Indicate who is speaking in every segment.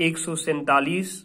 Speaker 1: 147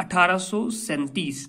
Speaker 1: 1837,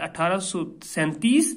Speaker 1: 1837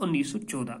Speaker 1: 1914।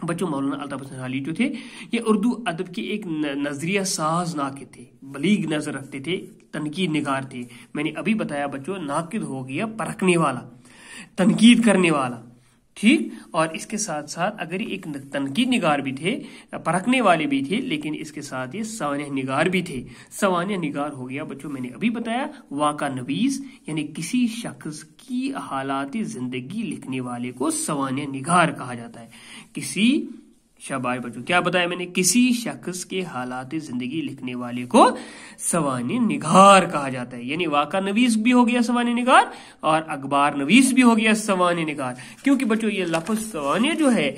Speaker 1: بچوں مولانا الطاف حسین حالی جو تھے یہ اردو ادب کے ایک نظریہ ساز ناقد تھے، بلیغ نظر رکھتے تھے، تنقید نگار تھے. میں نے ابھی بتایا بچوں ناقد ہو گیا پرکھنے والا، تنقید کرنے والا، ٹھیک. اور اس کے ساتھ ساتھ اگر ایک تنقید نگار بھی تھے، پرکھنے والے بھی تھے، لیکن اس کے ساتھ یہ سوانح نگار بھی تھے. سوانح نگار ہو گیا بچوں میں نے ابھی بتایا واقع نویس، یعنی کسی شخص کی حالات زندگی لکھنے والے کو سوانح نگار کہا جاتا ہے. کسی شاباش بچوں کیا بتایا میں نے، کسی شخص کے حالات زندگی لکھنے والے کو سوانح نگار کہا جاتا ہے. یعنی واقع نویس بھی ہو گیا سوانح نگار اور اخبار نویس بھی ہو گیا سوانح نگار. کیونکہ بچوں یہ لفظ سوانح جو ہے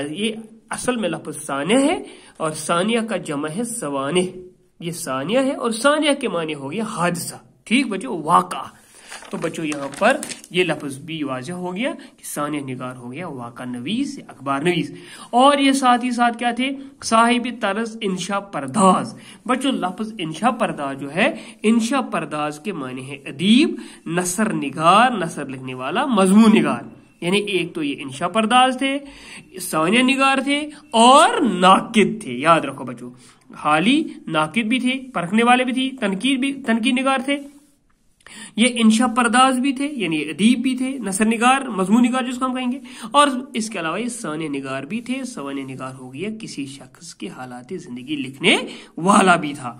Speaker 1: یہ اصل میں لفظ ثانیہ ہے، اور ثانیہ کا جمع ہے سوانح. یہ ثانیہ ہے اور ثانیہ کے معنی ہو گیا حادثہ. ٹھیک بچوں، واقع. تو بچوں یہاں پر یہ لفظ بھی واضح ہو گیا کہ ثانیہ نگار ہو گیا واقع نویس، اخبار نویس. اور یہ ساتھ ہی ساتھ کیا تھے، صاحب طرز انشا پرداز. بچوں لفظ انشا پرداز جو ہے، انشا پرداز کے معنی ہے ادیب، نثر نگار، نثر لکھنے والا، مضمون نگار. یعنی ایک تو یہ انشا پرداز تھے، ثانیہ نگار تھے اور ناقد تھے. یاد رکھو بچوں، حالی ناقد بھی تھے، پرکھنے والے بھی تھے، تنقید نگار تھے. یہ انشا پرداز بھی تھے، یعنی ادیب بھی تھے، نثر نگار، مضمون نگار جس کو ہم کہیں گے. اور اس کے علاوہ یہ ثانیہ نگار بھی تھے. ثانیہ نگار ہو گیا کسی شخص کے حالات زندگی لکھنے والا بھی تھا.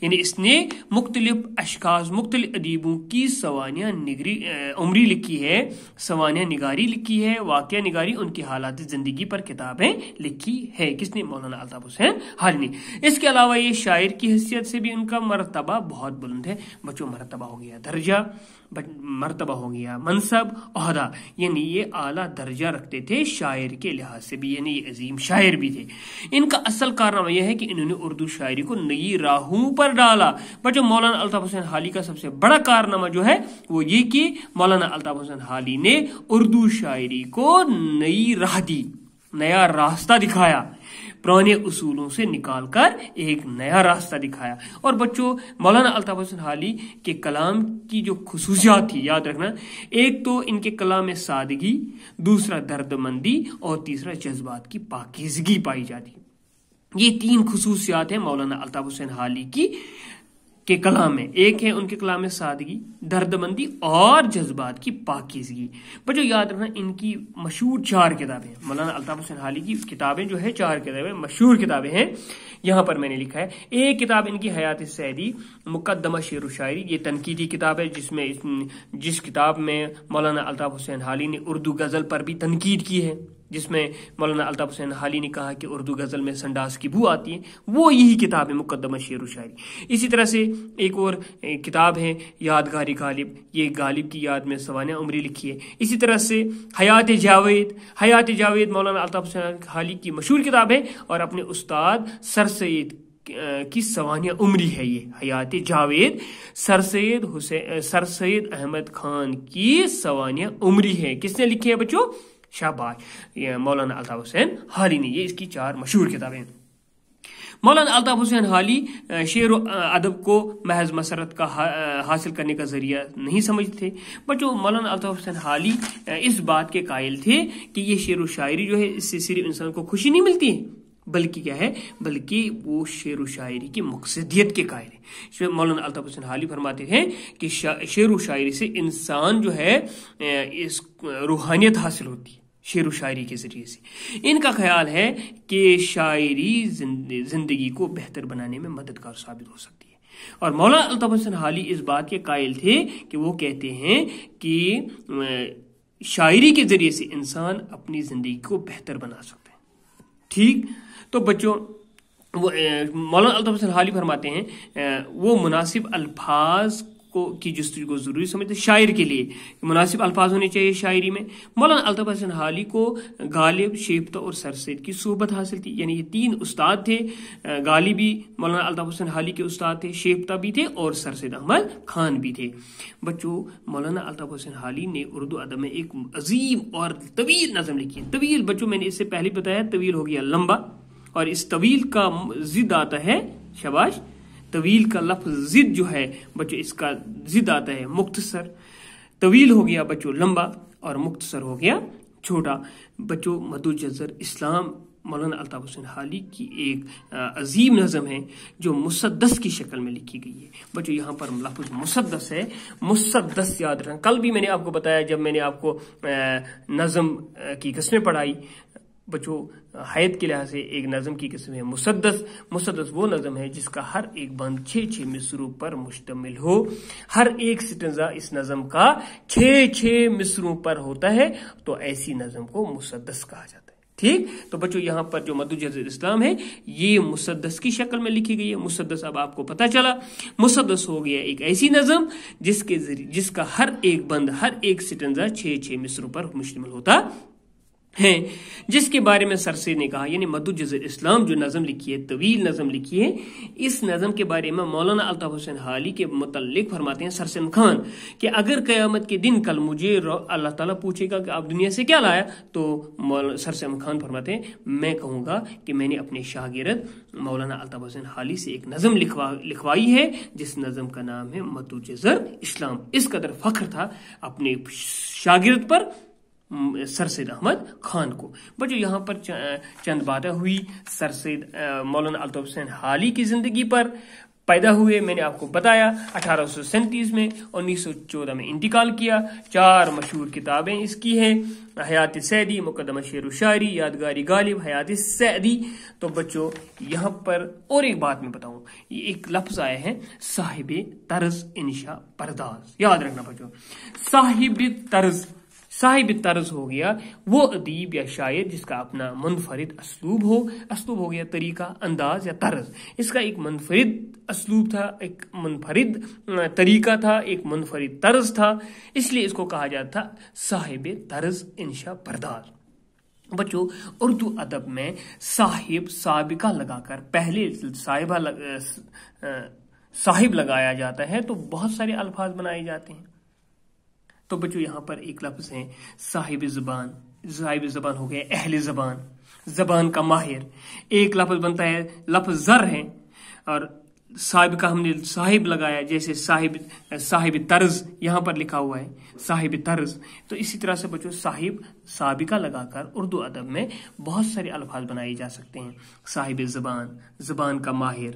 Speaker 1: یعنی اس نے مختلف اشخاص، مختلف ادیبوں کی سوانح عمری لکھی ہے، سوانح نگاری لکھی ہے، واقعہ نگاری، ان کی حالات زندگی پر کتابیں لکھی ہے. کس نے؟ مولانا الطاف حسین حالی نے. اس کے علاوہ یہ شاعر کی حیثیت سے بھی ان کا مرتبہ بہت بلند ہے. بچوں مرتبہ ہو گیا درجہ، مرتبہ ہو گیا منصب، عہدہ، یعنی یہ اعلیٰ درجہ رکھتے تھے شاعر کے لحاظ سے بھی، یعنی یہ عظیم شاعر بھی تھے. ان کا اصل کارنامہ یہ ہے کہ انہوں نے اردو شاعری کو نئی راہوں پر ڈالا. بچوں مولانا الطاف حسین حالی کا سب سے بڑا کارنامہ جو ہے وہ یہ کہ مولانا الطاف حسین حالی نے اردو شاعری کو نئی راہ دی، نیا راستہ دکھایا، پرانے اصولوں سے نکال کر ایک نیا راستہ دکھایا. اور بچوں مولانا الطاف حسین حالی کے کلام کی جو خصوصیات تھی یاد رکھنا، ایک تو ان کے کلام میں سادگی، دوسرا درد مندی، اور تیسرا جذبات کی پاکیزگی پائی جاتی. یہ تین خصوصیات ہیں مولانا الطاف حسین حالی کی کے کلام میں. ایک ہے ان کے کلام میں سادگی، درد مندی اور جذبات کی پاکیزگی. بچوں یاد رکھنا ان کی مشہور 4 کتابیں، مولانا الطاف حسین حالی کی کتابیں جو ہے 4 کتابیں مشہور کتابیں ہیں. یہاں پر میں نے لکھا ہے ایک کتاب ان کی حیات سعدی، مقدمہ شعر و شاعری. یہ تنقیدی کتاب ہے جس کتاب میں مولانا الطاف حسین حالی نے اردو غزل پر بھی تنقید کی ہے، جس میں مولانا الطاف حسین حالی نے کہا کہ اردو غزل میں سنڈاس کی بو آتی ہے. وہ یہی کتاب ہے مقدمہ شعر و شاعری. اسی طرح سے ایک اور کتاب ہے یادگاری غالب، یہ غالب کی یاد میں سوانح عمری لکھی ہے. اسی طرح سے حیات جاوید مولانا الطاف حسین حالی کی مشہور کتاب ہے، اور اپنے استاد سر سید کی سوانح عمری ہے. یہ حیات جاوید سر سید احمد خان کی سوانح عمری ہے. کس نے لکھی ہے بچوں؟ شاباش، مولانا الطاف حسین حالی نے. یہ اس کی 4 مشہور کتابیں. مولانا الطاف حسین حالی شعر و ادب کو محض مسرت کا حاصل کرنے کا ذریعہ نہیں سمجھتے تھے. بچوں مولانا الطاف حسین حالی اس بات کے قائل تھے کہ یہ شعر و شاعری جو ہے اس سے صرف انسان کو خوشی نہیں ملتی ہے، بلکہ کیا ہے، بلکہ وہ شعر و شاعری کی مقصدیت کے قائل ہے. مولانا الطاف حسین حالی فرماتے ہیں کہ شعر و شاعری سے انسان جو ہے اس روحانیت حاصل ہوتی ہے شعر و شاعری کے ذریعے سے. ان کا خیال ہے کہ شاعری زندگی کو بہتر بنانے میں مددگار ثابت ہو سکتی ہے. اور مولانا الطاف حسین حالی اس بات کے قائل تھے کہ وہ کہتے ہیں کہ شاعری کے ذریعے سے انسان اپنی زندگی کو بہتر بنا سکتا ہے. ٹھیک. تو بچوں مولانا الطاف حسین حالی فرماتے ہیں وہ مناسب الفاظ کی جستجو کو ضروری سمجھتے شاعر کے لیے، مناسب الفاظ ہونے چاہیے شاعری میں. مولانا الطاف حسین حالی کو غالب، شیفتہ اور سر سید کی صحبت حاصل تھی. یعنی یہ 3 استاد تھے، غالب بھی مولانا الطاف حسین حالی کے استاد تھے، شیفتہ بھی تھے اور سر سید احمد خان بھی تھے. بچوں مولانا الطاف حسین حالی نے اردو ادب میں ایک عظیم اور طویل نظم لکھی. طویل بچوں میں نے اس سے پہلے بتایا طویل ہو گیا لمبا، اور اس طویل کا ضد آتا ہے، شاباش، طویل کا لفظ ضد جو ہے بچوں اس کا ضد آتا ہے مختصر. طویل ہو گیا بچوں لمبا اور مختصر ہو گیا چھوٹا. بچوں مد و جزر اسلام مولانا الطاف حسین حالی کی ایک عظیم نظم ہے جو مسدس کی شکل میں لکھی گئی ہے. بچوں یہاں پر لفظ مسدس ہے، مسدس یاد رکھنا. کل بھی میں نے آپ کو بتایا جب میں نے آپ کو نظم کی قسمیں پڑھائی بچوں، حیت کے لحاظ سے ایک نظم کی قسم ہے مسدس. مسدس وہ نظم ہے جس کا ہر ایک بند 6 مصروں پر مشتمل ہو. ہر ایک سٹنزا اس نظم کا 6 مصروں پر ہوتا ہے، تو ایسی نظم کو مسدس کہا جاتا ہے. ٹھیک، تو بچوں یہاں پر جو مد جزر اسلام ہے یہ مسدس کی شکل میں لکھی گئی ہے. مسدس اب آپ کو پتا چلا، مسدس ہو گیا ایک ایسی نظم جس کا ہر ایک بند، ہر ایک سٹنزا 6 مصروں پر مشتمل ہوتا ہے، جس کے بارے میں سر سے نے کہا، یعنی مد جزر اسلام جو نظم لکھی ہے، طویل نظم لکھی ہے، اس نظم کے بارے میں مولانا الطاف حسین حالی کے متعلق فرماتے ہیں سرسن خان کہ اگر قیامت کے دن کل مجھے اللہ تعالیٰ پوچھے گا کہ آپ دنیا سے کیا لایا، تو سرسن خان فرماتے ہیں میں کہوں گا کہ میں نے اپنے شاگرد مولانا الطاف حسین حالی سے ایک نظم لکھوائی ہے جس نظم کا نام ہے مد جزر اسلام. اس قدر فخر تھا اپنے شاگرد پر سر سید احمد خان کو. بچوں یہاں پر چند باتیں ہوئی سر سید مولانا الطاف حسین حالی کی زندگی پر. پیدا ہوئے میں نے آپ کو بتایا 1837 میں، 1914 میں انتقال کیا. 4 مشہور کتابیں اس کی ہیں، حیات سعدی، مقدمہ شعر و شاعری، یادگاری غالب، حیات سعدی. تو بچوں یہاں پر اور ایک بات میں بتاؤں، یہ ایک لفظ آئے ہیں صاحب طرز انشا پرداز. یاد رکھنا بچوں، صاحب طرز ہو گیا وہ ادیب یا شاعر جس کا اپنا منفرد اسلوب ہو گیا طریقہ، انداز یا طرز. اس کا ایک منفرد اسلوب تھا، ایک منفرد طریقہ تھا، ایک منفرد طرز تھا، اس لیے اس کو کہا جاتا تھا صاحب طرز انشا پرداز. بچوں اردو ادب میں صاحب سابقہ لگا کر پہلے صاحب لگایا جاتا ہے تو بہت سارے الفاظ بنائے جاتے ہیں. تو بچوں یہاں پر ایک لفظ ہے صاحب زبان. صاحب زبان ہو گیا اہل زبان، زبان کا ماہر. ایک لفظ بنتا ہے لفظ زر ہے، اور صاحب کا ہم نے صاحب لگایا، جیسے صاحب طرز یہاں پر لکھا ہوا ہے صاحب طرز. تو اسی طرح سے بچوں صاحب سابقہ لگا کر اردو ادب میں بہت سارے الفاظ بنائے جا سکتے ہیں. صاحب زبان، زبان کا ماہر.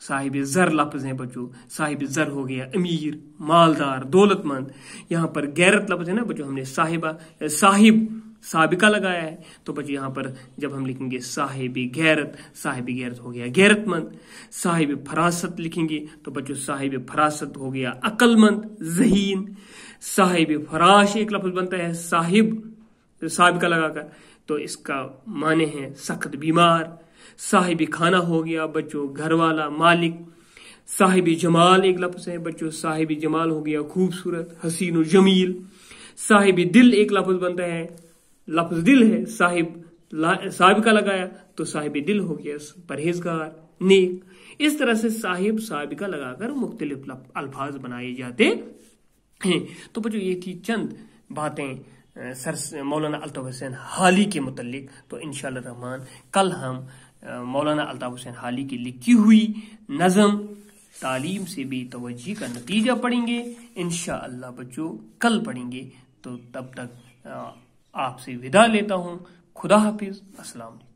Speaker 1: صاحب زر لفظ ہیں بچوں. صاحب زر ہو گیا امیر، مالدار، دولت مند. یہاں پر غیرت لفظ ہے نا بچوں، ہم نے صاحب سابقہ لگایا ہے، تو بچوں یہاں پر جب ہم لکھیں گے صاحب غیرت ہو گیا غیرت مند. صاحب فراست لکھیں گے تو بچوں صاحب فراست ہو گیا عقل مند، ذہین. صاحب فراش ایک لفظ بنتا ہے سابقہ لگا کر، تو اس کا معنی ہے سخت بیمار. صاحب کھانا ہو گیا بچوں گھر والا، مالک. صاحب جمال ایک لفظ ہے بچوں، صاحب جمال ہو گیا خوبصورت، حسین و جمیل. صاحب دل ایک لفظ بنتا ہے، لفظ دل ہے، سابقہ لگایا تو صاحب دل ہو گیا پرہیزگار، نیک. اس طرح سے صاحب سابقہ لگا کر مختلف الفاظ بنائے جاتے ہیں. تو بچوں یہ تھی چند باتیں مولانا الطاف حسین حالی کے متعلق. تو انشاءاللہ الرحمن کل ہم مولانا الطاف حسین حالی کی لکھی ہوئی نظم تعلیم سے بھی توجہ کا نتیجہ پڑھیں گے انشاءاللہ بچوں، کل پڑھیں گے. تو تب تک آپ سے وداع لیتا ہوں. خدا حافظ. السلام علیکم.